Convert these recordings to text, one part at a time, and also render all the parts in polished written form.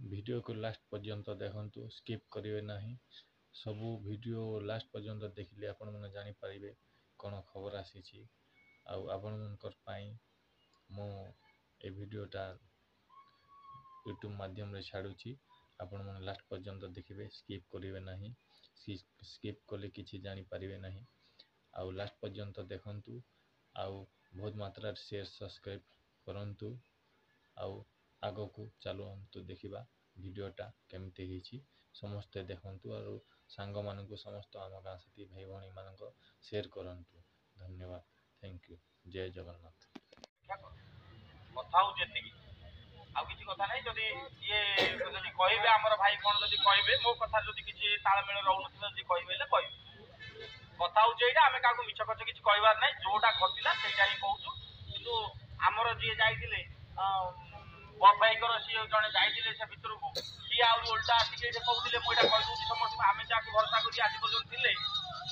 Video को last पर्यंत देखंतु, स्किप करिवे नाही। सबू वीडियो लास्ट पर्यंत देखिले आपण माने जानि परिबे कोन खबर आसीची। आपण मनकर पाई मो ए वीडियोटा यूट्यूब माध्यम रे छाड़ुची। आपण माने लास्ट पर्यंत देखिबे, स्किप करिवे नाही। स्किप कले किछि जानि परिबे नाही। लास्ट पर्यंत देखंतु। बहुत मात्रा शेयर सब्सक्राइब करंतु। आगो को चलतु देखिबा वीडियोटा केमते हिची। समस्ते देखंतु और सांग मानकु समस्त आम गाँ साथी भाई भणी मानक शेयर करंतु। धन्यवाद। Thank you. जय जगन्नाथ। कथा हो जेतिकी आ किछि कथा नै जदी ये जदी कहिबे हमर भाई कोन जदी कहिबे मो कथा जदी किछि तालमेल रहउनथि जदी कहिबे ले कहिबे कथा हो जेइटा हमें काकू मिछ कछ किछि कहिबार नै जोटा घटिला सेटा ही कहूछु। किंतु हमर जे जाइतिले बफाई कर सी जने जाइतिले से भितर को सी आ उल्टा आसी जे कहउतिले मोइटा कहि दूछि समस्त हमें जाके भरोसा करी आज पर्यंत थिले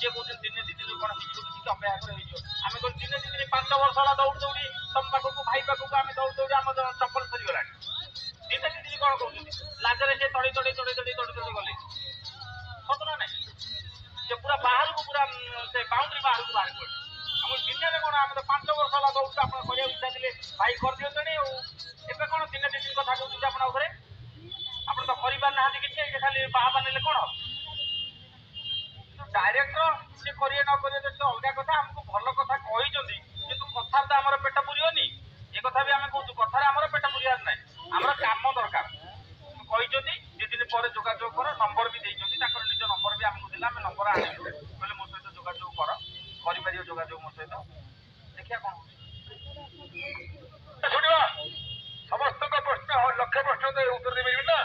जे कहउछन दिने दी दिन कोन हिजो किछि अपेक्षा कर हिजो हमें कोन दिने दी दिन 5 वर्ष होला दौड़ दौड़ी तम पाखो भाई पाखो हमें दौड़ दौड़ी हम चप्पल सरी गलानी दिने दी दिन कोन कहउछन लाजरे से तड़ी गले सतना नै जे पूरा बाहर को पूरा से बाउंड्री बाहर को बाहर पड़े हम दिने रे कोन हम तो 5 वर्ष होला दौड़ आपण करिया इच्छा दिले भाई कर दियो तणी एबे कोन दिने दी दिन कथा कहउछ आपण घरे आपण तो परिवार नाहंती किछि ए खाली बाहा बनेले कोन डायरेक्टर से करिए न करिए तो अलगा कथा हमको भल कथा कहि जंदी किंतु कथा तो हमर पेट पुरियोनी ए कथा भी हमें कहू कथा हमर पेट पुरियार नै हमर काम दरकार कहि जंदी जे दिन पर जोगाजोग कर नंबर भी देई जंदी ताकर निज नंबर भी हमको दिला हम नंबर आने कहले मो सहित जोगाजोग करि परियो जोगाजोग मो सहित देखिया कोन सुनिबा समस्त का प्रश्न लक्ष्य प्रश्न दे उत्तर देबे ना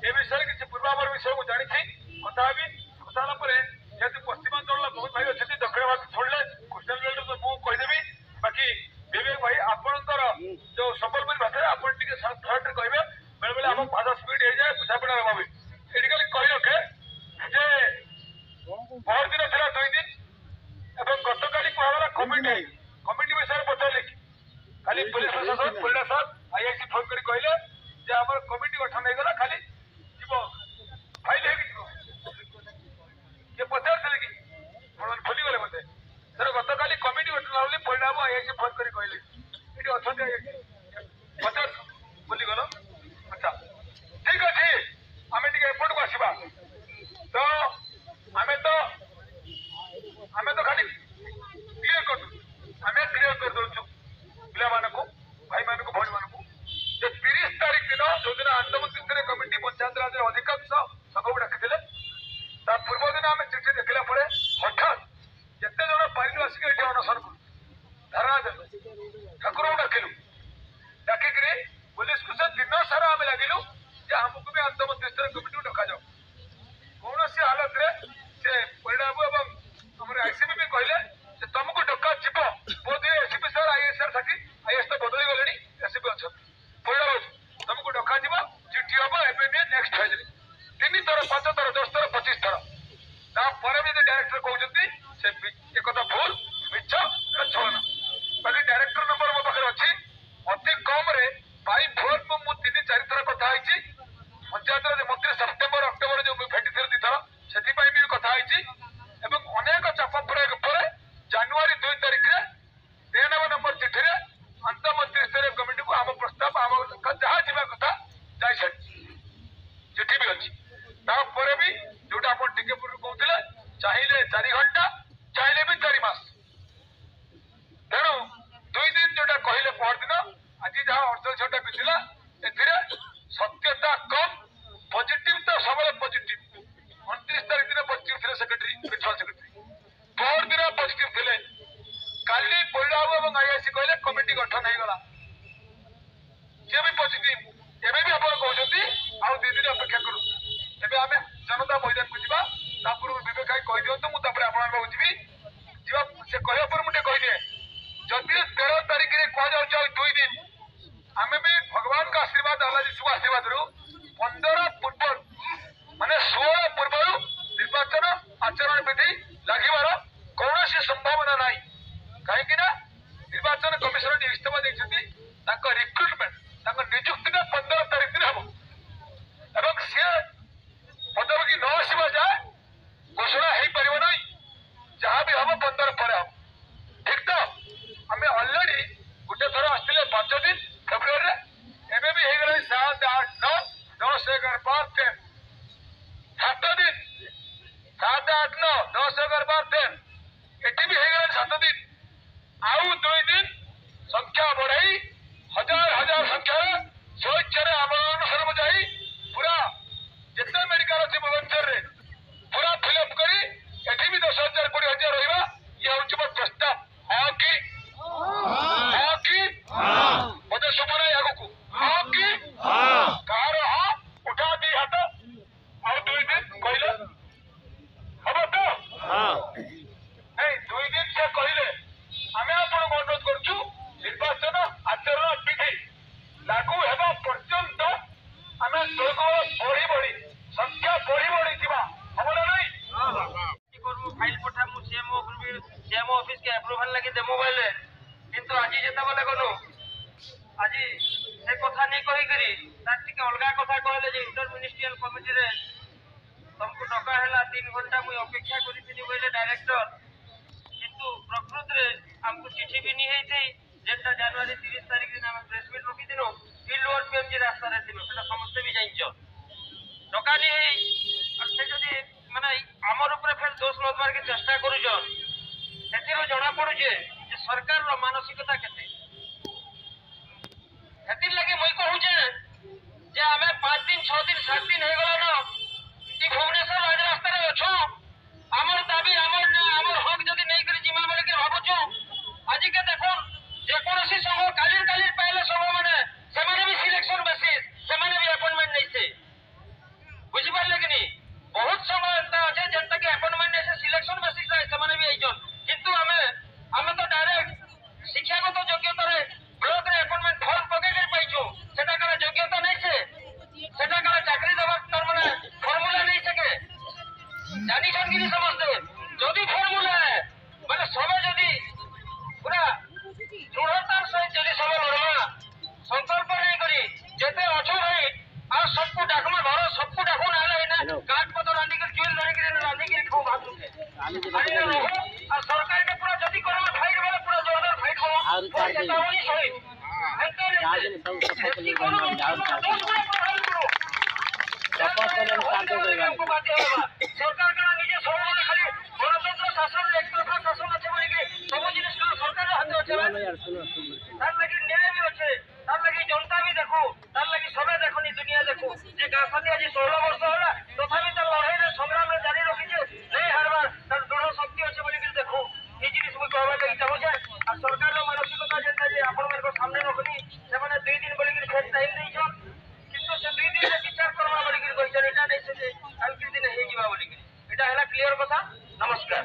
ए विषय किछि पूर्वावर विषय को जानि छी कथा भी कथा परे जेतु पश्चिमांचल बहुत भाई अच्छे दक्षिण भारत छोड़ले कोस्टल बेल्ट तो मु कहिदेबी बाकी विवेक भाई आपनकर जो संबलपुरी भाषा आपन टिके थर्ड कहबे बेले बेले हम भाषा स्पीड हो जाए बुझापड़ा भाबे एडी खाली कहि रखे जे बहुत दिन थरा 2 दिन एवं गतकाली कहला कमिटी विषय पचारले खाली पुलिस प्रशासन पुलिस साहब आईआईसी फोन करी कहले जे हमर कमिटी गठन हे गला खाली जीवो फाइल हे पचार कि भूली गले मत सर गत काली कमिटी गठन परिणाम आईआईसी फोन कर कहले ये अच्छा पचार भूली गल अच्छा ठीक अच्छे आम टे एपट को आसवा तो आम तो खाली क्लियर कर दौचु पिला भाई मान भाई मान 30 तारीख दिन जो दिन अंतर्मंत्री कमिटी पंचायत राज अधिकांश संघ डाकी पूर्व दिन आम चिठी देखला हठात जिते जन पाइलु आसिक ये अनशन कलु धारणा देलु ठाकुर डाकिलु डाकिकी पुलिस को दिन सारा आम लगिलु आमको भी अंतर्मंत्री कमिटी डक जाऊ कौन सी हालत से परिणाम और आईसीपी भी कहले तुमको डका जीव बोध एसपी सर आईएस सर साथी आईएस तो बदली गले एसपी अच्छा परिणाम तुमको डका जीव चिठी हम एवं नेक्स्ट फेज 3 थर 5 थर 10 थर 25 थर तापर भी डायरेक्टर कहते से एक भूल मिछ छलना बाकी डायरेक्टर नंबर मो पाखे अच्छी अति कम रे बाई फोन को मुझे 3-4 थर कथा पंचायत मंत्री सेप्टेम्बर अक्टोबर जो भेटी थी 2 थर से भी कथा एवं अनेक चाप प्रयोग पर जानुरी 2 तारिख में 93 नंबर चिठी अंतर्मंत्री स्तरीय कमिटी को आम प्रस्ताव आम जहाँ जा कथा जा चिठी भी अच्छी तापर भी जोटा आप टिके पूर्व कहते चाहिए 4 घंटा चाहिए भी 4 मास तेणु 2 दिन जोटा कहले परदिन आज जहाँ 48 घंटा बीतला सत्यता कम पॉजिटिव तो सब पॉजिटिव 29 तारीख दिन पॉजिटिव थे सेक्रेटरी प्रिंसिपल सेक्रेटरी पर दिन पॉजिटिव थे काली परिणाम और आईआईसी कहले कमिटी गठन हो गला सी भी पॉजिटिव एवं भी आप कहते आउ 2 दिन अपेक्षा करूँ एवं आम जनता मैदान को जा पूर्व विवेक भाई कही दिखाँ मुझे आपको जी जा से कहवा पर मुझे कहीदे जदि 13 तारिख में कह 2 दिन आम भी भगवान का आशीर्वाद आला जी आशीर्वाद रू 15 पूर्व माने 16 पूर्व निर्वाचन आचरण विधि लगिबार कौन संभावना ना कहीं निर्वाचन कमिशन इस्तीफा देते रिक्रुटमेंट निजुक्ति 15 तारिख दिन हम ତାର ଟିକେ ଅଲଗା କଥା କହିଲେ ଯେ ଇଣ୍ଟର ମିନିଷ୍ଟ୍ରିଆଲ କମିଟିରେ ତମକୁ ଡକା ହେଲା 3 ଘଣ୍ଟା ମୁଇଁ ଅପେକ୍ଷା କରିଥିଲି ବୋଇଲେ ଡାଇରେକ୍ଟର କିନ୍ତୁ ପ୍ରକୃତରେ ଆମକୁ ଚିଠି ବି ନି ହେଇଛି ଯେଟା ଜାନୁଆରୀ 30 ତାରିଖ ଦିନ ଆମେ ପ୍ରେସ ମିଟ୍ ରଖିଥିଲୁ ଫିଲ୍ଡ ୱାର୍କ ପିଏମଜି ରାସ୍ତାରେ ଥିଲୁ ସେଟା ସମସ୍ତେ ବି ଜାଣିଛ ଡକା ନି ହେଇ আর সে যদি মানে আমার উপরে ফের দোষ লদবার কি চেষ্টা করুছন সেটিরও জনা পড়ুছে যে সরকারর মানসিকতা কেতে সেটির লাগি মুই কহুছে যে আমি 5 দিন 6 দিন 7 দিন হয়ে গেল না কি ভুবনেশ্বর রাজরাস্তায় অছু আমার দাবি আমার না আমার হক যদি নেই করে জিমা বলে কি ভাবুছু আজকে দেখুন যে কোনসি সংঘ কালির কালির পাইলে সংঘ মানে সেমানে বি সিলেকশন বেসিস সেমানে বি অ্যাপয়েন্টমেন্ট নেইছে বুঝি পারলে কি নি বহুত সময় এন্তা আছে যেটা কি অ্যাপয়েন্টমেন্ট নেইছে সিলেকশন বেসিস রে সেমানে বি আইছন কিন্তু আমি তো ডাইরেক্ট শিক্ষাগত যোগ্যতারে ব্লক রে অ্যাপয়েন্টমেন্ট ফর্ম পকাই করে পাইছো সেটা কার যোগ্যতা নেইছে সেটা কার চাকরি দেবার তার মানে ফর্মুলা নেইছে কে জানিছন কি সমস্ত যদি ফর্মুলা মানে সবে যদি পুরা দৃঢ়তার সহিত যদি সবে লড়বা সংকল্প নেই করি যেতে অছু ভাই আর সবকু ডাকমা ঘর সবকু ডাকু না হলে না কাঠ পতর রান্ধি করে চুল ধরে করে রান্ধি করে খাও ভাত আর সরকারকে পুরো যদি করবা ফাইট বলে পুরো জোরদার ফাইট হবো সেটা ওই শহীদ সরকার নিজে সর্বদা খালি গণতন্ত্র শাসন একতরফা শাসন আছে বলে কি সব জিনিস সরকারের হাতে আছে তার লাগি ন্যায় বি আছে তার লাগি জনতা বি দেখো তার লাগি সবে দেখুনি দুনিয়া দেখো যে গাছাতে আজ 16 বর্ষ হলা তথাপি তার লড়াইরে সংগ্রামে জারি রখিছে নেই হারবার তার দৃঢ় শক্তি আছে বলে কি দেখো এই জিনিস মুই কহবা লাগি চাহুছে আর সরকারের মানসিকতা যেটা যে আপনাদের সামনে রখনি সেমানে 2 দিন বলে কি ফের টাইম দেইছন কিন্তু সে 2 দিনে বিচার করবা বলে কি কইছেন এটা নেই সে কালকে দিনে হয়ে যাবা বলে কি এটা হলা ক্লিয়ার কথা নমস্কার।